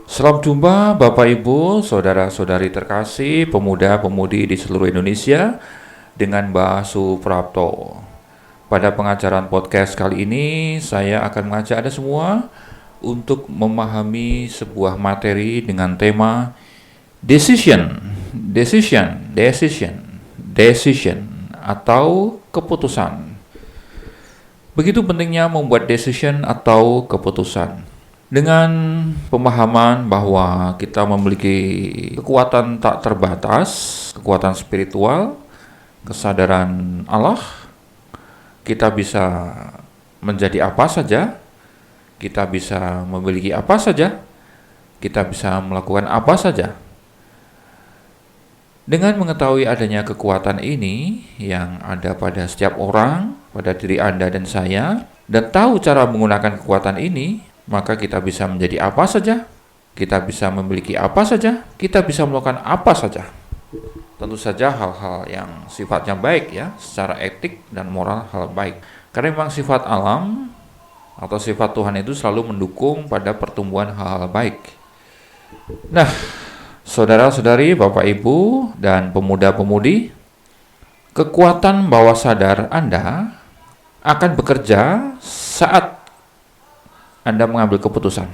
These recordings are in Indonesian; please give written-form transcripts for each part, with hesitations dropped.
Selamat jumpa Bapak Ibu, Saudara-saudari terkasih, pemuda-pemudi di seluruh Indonesia dengan Mbah Suprapto. Pada pengajaran podcast kali ini, saya akan mengajak Anda semua untuk memahami sebuah materi dengan tema decision atau keputusan. Begitu pentingnya membuat decision atau keputusan. Dengan pemahaman bahwa kita memiliki kekuatan tak terbatas, kekuatan spiritual, kesadaran Allah, kita bisa menjadi apa saja, kita bisa memiliki apa saja, kita bisa melakukan apa saja. Dengan mengetahui adanya kekuatan ini yang ada pada setiap orang, pada diri Anda dan saya, dan tahu cara menggunakan kekuatan ini, maka kita bisa menjadi apa saja, kita bisa memiliki apa saja, kita bisa melakukan apa saja. Tentu saja hal-hal yang sifatnya baik ya, secara etik dan moral hal baik. Karena memang sifat alam atau sifat Tuhan itu selalu mendukung pada pertumbuhan hal-hal baik. Nah, saudara-saudari, Bapak Ibu, dan pemuda-pemudi, kekuatan bawah sadar Anda akan bekerja saat Anda mengambil keputusan.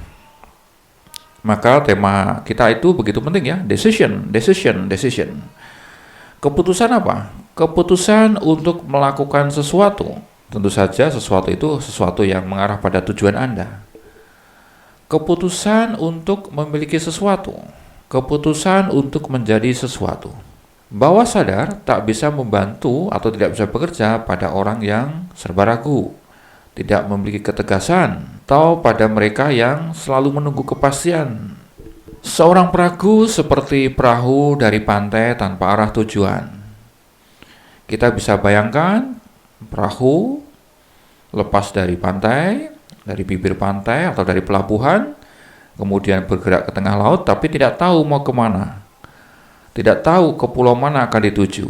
Maka tema kita itu begitu penting ya, decision. Keputusan apa? Keputusan untuk melakukan sesuatu. Tentu saja sesuatu itu sesuatu yang mengarah pada tujuan Anda. Keputusan untuk memiliki sesuatu. Keputusan untuk menjadi sesuatu. Bawah sadar tak bisa membantu atau tidak bisa bekerja pada orang yang serba ragu, tidak memiliki ketegasan, atau pada mereka yang selalu menunggu kepastian. Seorang peragu seperti perahu dari pantai tanpa arah tujuan. Kita bisa bayangkan perahu lepas dari pantai, dari bibir pantai atau dari pelabuhan, kemudian bergerak ke tengah laut tapi tidak tahu mau kemana. Tidak tahu ke pulau mana akan dituju.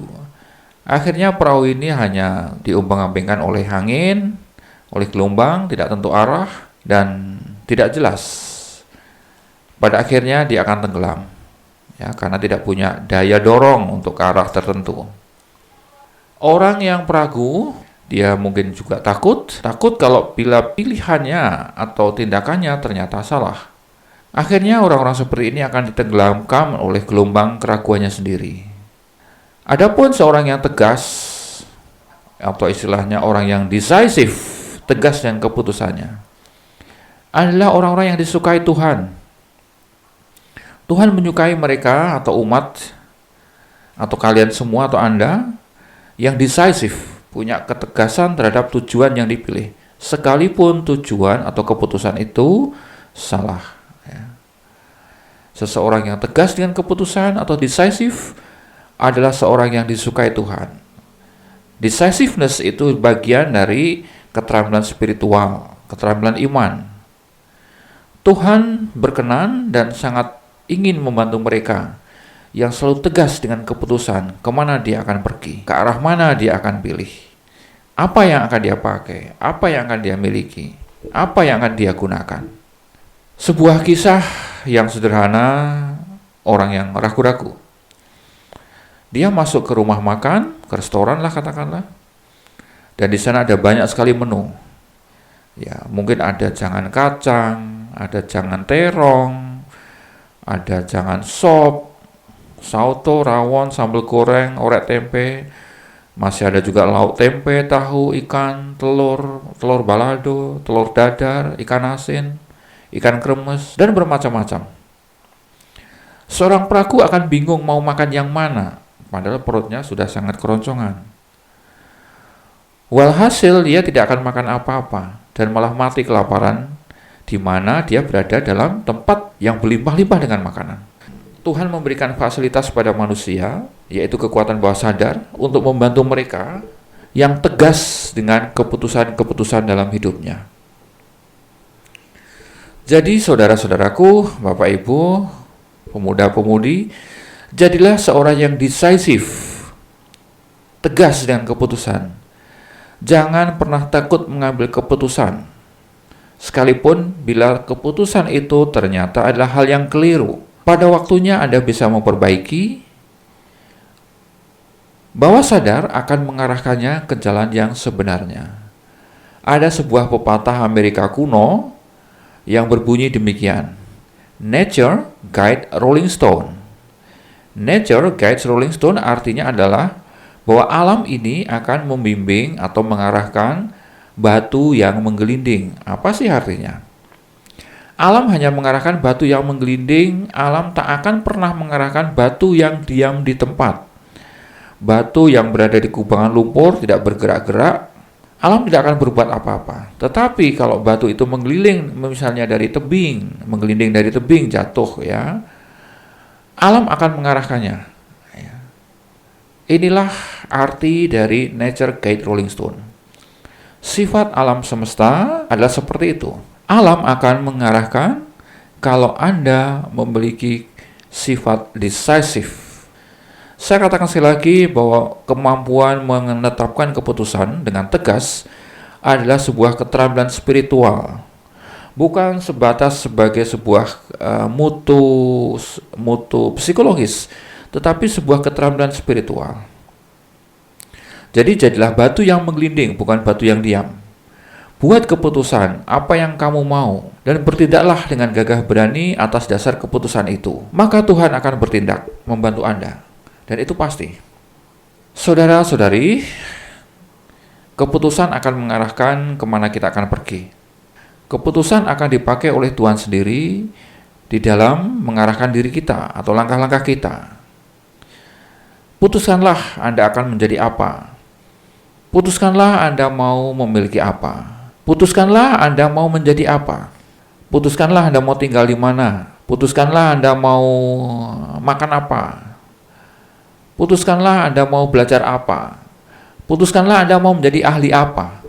Akhirnya perahu ini hanya diombang-ambingkan oleh angin, oleh gelombang, tidak tentu arah, dan tidak jelas. Pada akhirnya dia akan tenggelam, ya, karena tidak punya daya dorong untuk ke arah tertentu. Orang yang peragu, dia mungkin juga takut kalau bila pilihannya atau tindakannya ternyata salah. Akhirnya orang-orang seperti ini akan ditenggelamkan oleh gelombang keraguannya sendiri. Adapun seorang yang tegas, atau istilahnya orang yang decisive, tegas dengan keputusannya, adalah orang-orang yang disukai Tuhan. Tuhan menyukai mereka atau umat, atau kalian semua atau Anda, yang decisive, punya ketegasan terhadap tujuan yang dipilih, sekalipun tujuan atau keputusan itu salah. Ya. Seseorang yang tegas dengan keputusan atau decisive adalah seorang yang disukai Tuhan. Decisiveness itu bagian dari keterampilan spiritual, keterampilan iman. Tuhan berkenan dan sangat ingin membantu mereka yang selalu tegas dengan keputusan kemana dia akan pergi, ke arah mana dia akan pilih, apa yang akan dia pakai, apa yang akan dia miliki, apa yang akan dia gunakan. Sebuah kisah yang sederhana, orang yang ragu-ragu. Dia masuk ke rumah makan, ke restoran lah katakanlah, dan di sana ada banyak sekali menu. Ya, mungkin ada jangan kacang, ada jangan terong, ada jangan sop, sauto, rawon, sambal goreng, orek tempe, masih ada juga lauk tempe, tahu, ikan, telur balado, telur dadar, ikan asin, ikan kremes, dan bermacam-macam. Seorang peragu akan bingung mau makan yang mana, padahal perutnya sudah sangat keroncongan. Walhasil dia tidak akan makan apa-apa dan malah mati kelaparan di mana dia berada dalam tempat yang berlimpah-limpah dengan makanan. Tuhan memberikan fasilitas pada manusia, yaitu kekuatan bawah sadar, untuk membantu mereka yang tegas dengan keputusan-keputusan dalam hidupnya. Jadi saudara-saudaraku, Bapak Ibu, pemuda-pemudi, jadilah seorang yang decisive, tegas dengan keputusan. Jangan pernah takut mengambil keputusan. Sekalipun bila keputusan itu ternyata adalah hal yang keliru, pada waktunya Anda bisa memperbaiki. Bawah sadar akan mengarahkannya ke jalan yang sebenarnya. Ada sebuah pepatah Amerika kuno yang berbunyi demikian. Nature guides Rolling Stone. Nature guides Rolling Stone artinya adalah bahwa alam ini akan membimbing atau mengarahkan batu yang menggelinding. Apa sih artinya? Alam hanya mengarahkan batu yang menggelinding, alam tak akan pernah mengarahkan batu yang diam di tempat. Batu yang berada di kubangan lumpur tidak bergerak-gerak, alam tidak akan berbuat apa-apa. Tetapi kalau batu itu menggelinding, misalnya dari tebing, menggelinding dari tebing jatuh ya, alam akan mengarahkannya. Inilah arti dari nature guide Rolling Stone. Sifat alam semesta adalah seperti itu. Alam akan mengarahkan kalau Anda memiliki sifat decisive. Saya katakan sekali lagi bahwa kemampuan menetapkan keputusan dengan tegas adalah sebuah keterampilan spiritual. Bukan sebatas sebagai sebuah mutu psikologis, tetapi sebuah keterampilan spiritual. Jadi jadilah batu yang menggelinding, bukan batu yang diam. Buat keputusan apa yang kamu mau dan bertindaklah dengan gagah berani atas dasar keputusan itu. Maka Tuhan akan bertindak membantu Anda. Dan itu pasti. Saudara-saudari, keputusan akan mengarahkan kemana kita akan pergi. Keputusan akan dipakai oleh Tuhan sendiri di dalam mengarahkan diri kita atau langkah-langkah kita. Putuskanlah Anda akan menjadi apa. Putuskanlah Anda mau memiliki apa. Putuskanlah Anda mau menjadi apa. Putuskanlah Anda mau tinggal di mana. Putuskanlah Anda mau makan apa. Putuskanlah Anda mau belajar apa. Putuskanlah Anda mau menjadi ahli apa.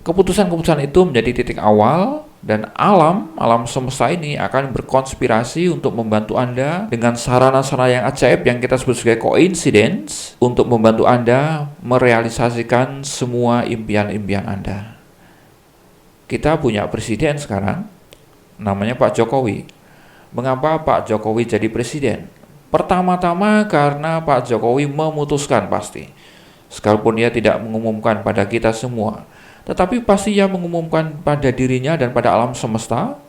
Keputusan-keputusan itu menjadi titik awal dan alam semesta ini akan berkonspirasi untuk membantu Anda dengan sarana-sarana yang ajaib yang kita sebut sebagai coincidence untuk membantu Anda merealisasikan semua impian-impian Anda. Kita punya presiden sekarang, namanya Pak Jokowi. Mengapa Pak Jokowi jadi presiden? Pertama-tama karena Pak Jokowi memutuskan pasti. Sekalipun dia tidak mengumumkan pada kita semua, tetapi pasti ia mengumumkan pada dirinya dan pada alam semesta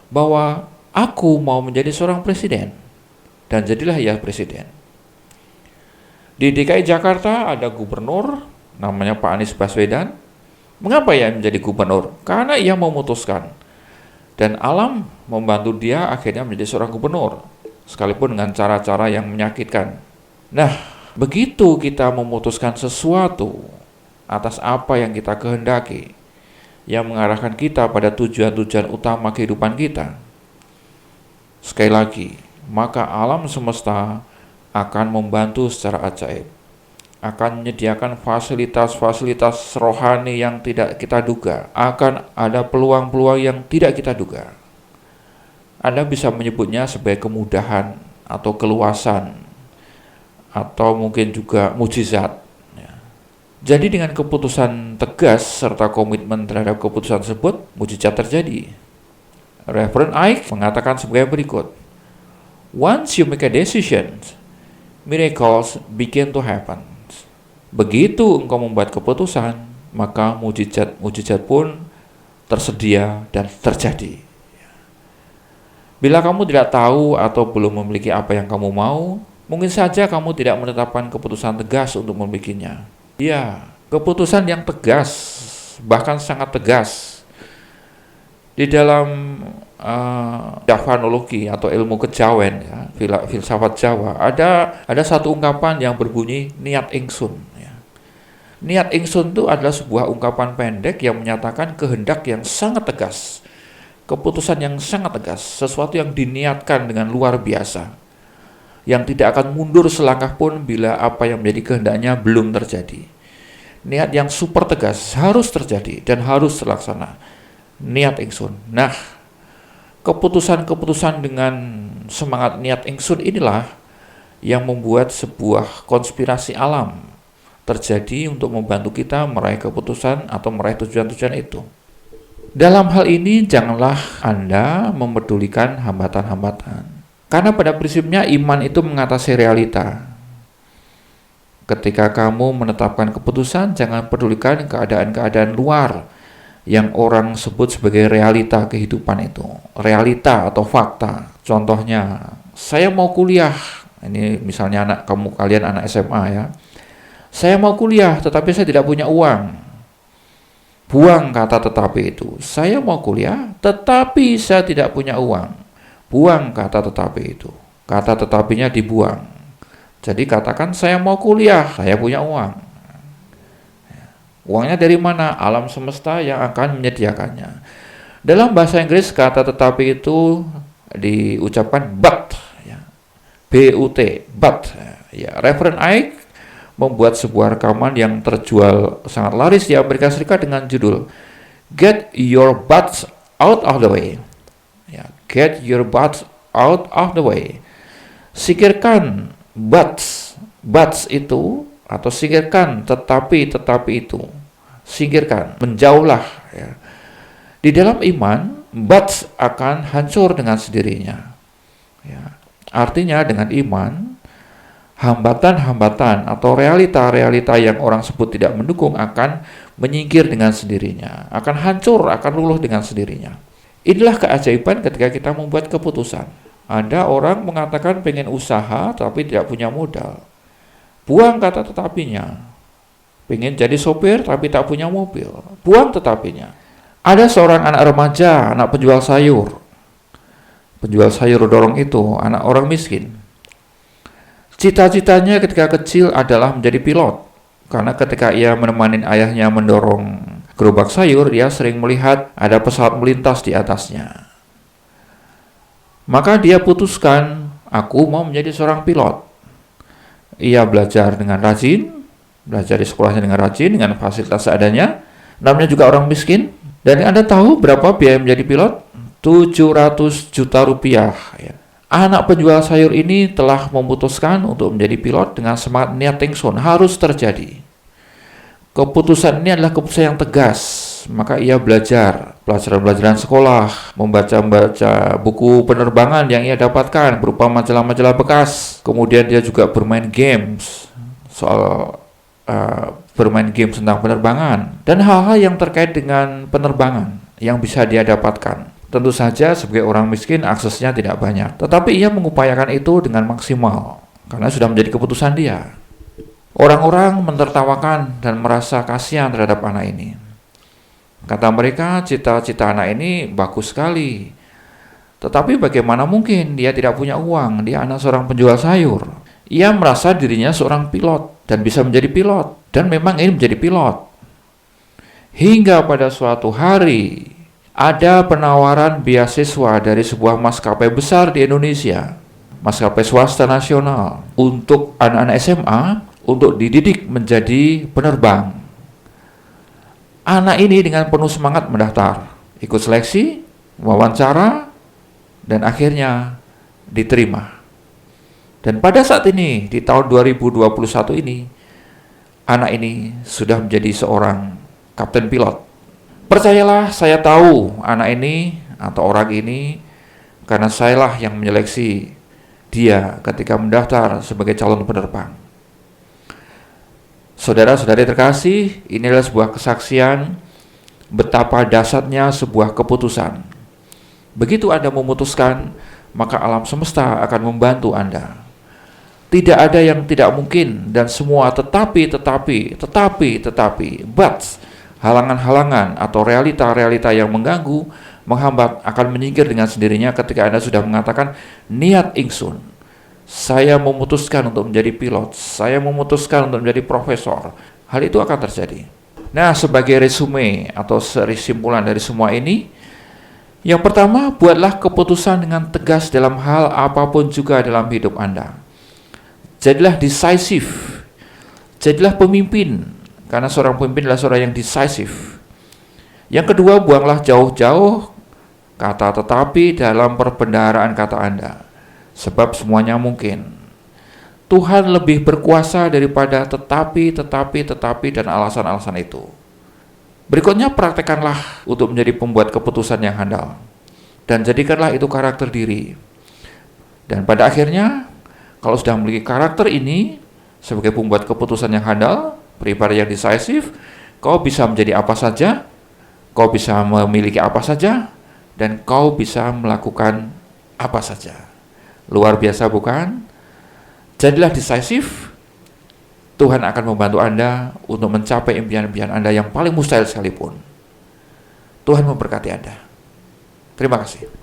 bahwa aku mau menjadi seorang presiden. Dan jadilah ia presiden. Di DKI Jakarta ada gubernur namanya Pak Anies Baswedan. Mengapa ia menjadi gubernur? Karena ia memutuskan. Dan alam membantu dia akhirnya menjadi seorang gubernur. Sekalipun dengan cara-cara yang menyakitkan. Nah, begitu kita memutuskan sesuatu atas apa yang kita kehendaki, yang mengarahkan kita pada tujuan-tujuan utama kehidupan kita, sekali lagi, maka alam semesta akan membantu secara ajaib, akan menyediakan fasilitas-fasilitas rohani yang tidak kita duga, akan ada peluang-peluang yang tidak kita duga. Anda bisa menyebutnya sebagai kemudahan atau keluasan atau mungkin juga mukjizat. Jadi dengan keputusan tegas serta komitmen terhadap keputusan tersebut, mukjizat terjadi. Reverend Ike mengatakan sebagai berikut. Once you make a decision, miracles begin to happen. Begitu engkau membuat keputusan, maka mukjizat pun tersedia dan terjadi. Bila kamu tidak tahu atau belum memiliki apa yang kamu mau, mungkin saja kamu tidak menetapkan keputusan tegas untuk memilikinya. Ya, keputusan yang tegas, bahkan sangat tegas. Di dalam Javanologi atau ilmu kejawen, ya, filsafat Jawa, ada satu ungkapan yang berbunyi niat ingsun. Ya. Niat ingsun itu adalah sebuah ungkapan pendek yang menyatakan kehendak yang sangat tegas. Keputusan yang sangat tegas, sesuatu yang diniatkan dengan luar biasa, yang tidak akan mundur selangkah pun bila apa yang menjadi kehendaknya belum terjadi. Niat yang super tegas harus terjadi dan harus terlaksana. Niat ingsun. Nah, keputusan-keputusan dengan semangat niat ingsun inilah yang membuat sebuah konspirasi alam terjadi untuk membantu kita meraih keputusan atau meraih tujuan-tujuan itu. Dalam hal ini, janganlah Anda mempedulikan hambatan-hambatan. Karena pada prinsipnya iman itu mengatasi realita. Ketika kamu menetapkan keputusan, jangan pedulikan keadaan-keadaan luar yang orang sebut sebagai realita kehidupan itu. Realita atau fakta. Contohnya, saya mau kuliah. Ini misalnya kalian anak SMA ya. Saya mau kuliah tetapi saya tidak punya uang. Buang kata tetapi itu. Saya mau kuliah tetapi saya tidak punya uang. Buang kata tetapi itu. Kata tetapinya dibuang. Jadi katakan saya mau kuliah, saya punya uang. Uangnya dari mana? Alam semesta yang akan menyediakannya. Dalam bahasa Inggris kata tetapi itu diucapkan but, ya. B-U-T, but. Ya, Reverend Ike membuat sebuah rekaman yang terjual sangat laris di Amerika Serikat dengan judul Get Your Butts Out of the Way. Ya, get your butts out of the way. Singkirkan butts itu, atau singkirkan tetapi itu. Singkirkan, menjauhlah. Ya. Di dalam iman, butts akan hancur dengan sendirinya. Ya. Artinya dengan iman, hambatan-hambatan atau realita-realita yang orang sebut tidak mendukung akan menyingkir dengan sendirinya, akan hancur, akan luluh dengan sendirinya. Inilah keajaiban ketika kita membuat keputusan. Ada orang mengatakan pengen usaha tapi tidak punya modal. Buang kata tetapinya. Pengen jadi sopir tapi tak punya mobil. Buang tetapinya. Ada seorang anak remaja, anak penjual sayur. Penjual sayur dorong itu, anak orang miskin. Cita-citanya ketika kecil adalah menjadi pilot. Karena ketika ia menemani ayahnya mendorong gerobak sayur, dia sering melihat ada pesawat melintas di atasnya. Maka dia putuskan, aku mau menjadi seorang pilot. Ia belajar dengan rajin, belajar di sekolahnya dengan rajin, dengan fasilitas seadanya. Namanya juga orang miskin. Dan Anda tahu berapa biaya menjadi pilot? 700 juta rupiah. Ya. Anak penjual sayur ini telah memutuskan untuk menjadi pilot dengan semangat niat ingsun. Harus terjadi. Keputusan ini adalah keputusan yang tegas. Maka ia belajar pelajaran-pelajaran sekolah, membaca buku penerbangan yang ia dapatkan berupa majalah-majalah bekas. Kemudian dia juga bermain games bermain games tentang penerbangan dan hal-hal yang terkait dengan penerbangan yang bisa dia dapatkan. Tentu saja sebagai orang miskin aksesnya tidak banyak, tetapi ia mengupayakan itu dengan maksimal karena sudah menjadi keputusan dia. Orang-orang mentertawakan dan merasa kasihan terhadap anak ini. Kata mereka, cita-cita anak ini bagus sekali. Tetapi bagaimana mungkin dia tidak punya uang? Dia anak seorang penjual sayur. Ia merasa dirinya seorang pilot dan bisa menjadi pilot. Dan memang ini menjadi pilot. Hingga pada suatu hari, ada penawaran beasiswa dari sebuah maskapai besar di Indonesia. Maskapai swasta nasional. Untuk anak-anak SMA, untuk dididik menjadi penerbang. Anak ini dengan penuh semangat mendaftar, ikut seleksi, wawancara, dan akhirnya diterima. Dan pada saat ini, di tahun 2021 ini, anak ini sudah menjadi seorang kapten pilot. Percayalah, saya tahu anak ini atau orang ini karena sayalah yang menyeleksi dia ketika mendaftar sebagai calon penerbang. Saudara-saudari terkasih, ini adalah sebuah kesaksian betapa dahsyatnya sebuah keputusan. Begitu Anda memutuskan, maka alam semesta akan membantu Anda. Tidak ada yang tidak mungkin dan semua tetapi, but halangan-halangan atau realita-realita yang mengganggu, menghambat akan menyingkir dengan sendirinya ketika Anda sudah mengatakan niat ingsun. Saya memutuskan untuk menjadi pilot, saya memutuskan untuk menjadi profesor. Hal itu akan terjadi. Nah, sebagai resume atau kesimpulan dari semua ini, yang pertama, buatlah keputusan dengan tegas dalam hal apapun juga dalam hidup Anda. Jadilah decisive, jadilah pemimpin, karena seorang pemimpin adalah seorang yang decisive. Yang kedua, buanglah jauh-jauh kata tetapi dalam perbendaharaan kata Anda. Sebab semuanya mungkin. Tuhan lebih berkuasa daripada tetapi dan alasan-alasan itu. Berikutnya, praktekkanlah untuk menjadi pembuat keputusan yang handal. Dan jadikanlah itu karakter diri. Dan pada akhirnya, kalau sudah memiliki karakter ini, sebagai pembuat keputusan yang handal, pribadi yang decisive, kau bisa menjadi apa saja, kau bisa memiliki apa saja, dan kau bisa melakukan apa saja. Luar biasa bukan? Jadilah decisive, Tuhan akan membantu Anda untuk mencapai impian-impian Anda yang paling mustahil sekalipun. Tuhan memberkati Anda. Terima kasih.